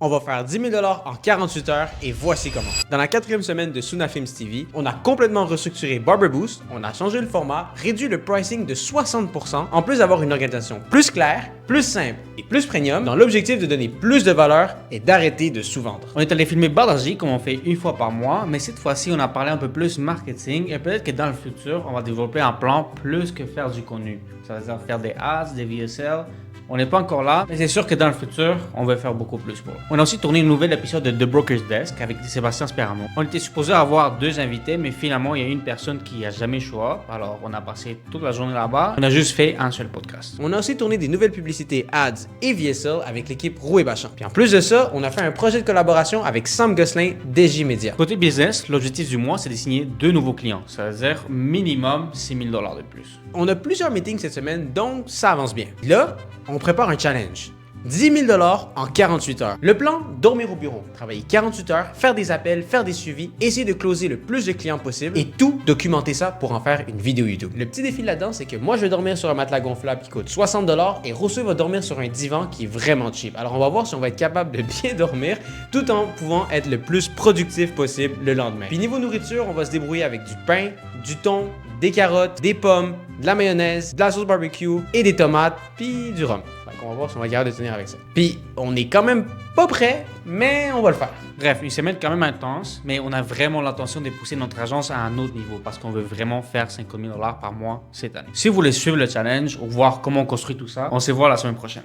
On va faire 10 000 $ en 48 heures et voici comment. Dans la 4e semaine de Suna Films TV, on a complètement restructuré Barber Boost, on a changé le format, réduit le pricing de 60%, en plus d'avoir une organisation plus claire, plus simple et plus premium, dans l'objectif de donner plus de valeur et d'arrêter de sous-vendre. On est allé filmer Balaji comme on fait une fois par mois, mais cette fois-ci on a parlé un peu plus marketing et peut-être que dans le futur on va développer un plan plus que faire du contenu. Ça veut dire faire des ads, des VSL. On n'est pas encore là, mais c'est sûr que dans le futur, on va faire beaucoup plus pour. On a aussi tourné une nouvelle épisode de The Broker's Desk avec Sébastien Sperano. On était supposé avoir 2 invités, mais finalement, il y a une personne qui a jamais show up. Alors, on a passé toute la journée là-bas. On a juste fait un seul podcast. On a aussi tourné des nouvelles publicités ads et VSL avec l'équipe Roux et Bachand. Puis en plus de ça, on a fait un projet de collaboration avec Sam Gosselin d'EJ Media. Côté business, l'objectif du mois, c'est de signer 2 nouveaux clients. Ça veut dire minimum 6 000 $ de plus. On a plusieurs meetings cette semaine, donc ça avance bien. Là, on prépare un challenge. 10 000 $ en 48 heures. Le plan, dormir au bureau, travailler 48 heures, faire des appels, faire des suivis, essayer de closer le plus de clients possible et tout documenter ça pour en faire une vidéo YouTube. Le petit défi là-dedans, c'est que moi je vais dormir sur un matelas gonflable qui coûte 60 $ et Rousseau va dormir sur un divan qui est vraiment cheap. Alors on va voir si on va être capable de bien dormir tout en pouvant être le plus productif possible le lendemain. Puis niveau nourriture, on va se débrouiller avec du pain, du thon, des carottes, des pommes, de la mayonnaise, de la sauce barbecue et des tomates, puis du rhum. On va voir si on va être capable de tenir avec ça. Puis, on est quand même pas prêt, mais on va le faire. Bref, une semaine quand même intense, mais on a vraiment l'intention de pousser notre agence à un autre niveau parce qu'on veut vraiment faire 50 000 $ par mois cette année. Si vous voulez suivre le challenge ou voir comment on construit tout ça, on se voit la semaine prochaine.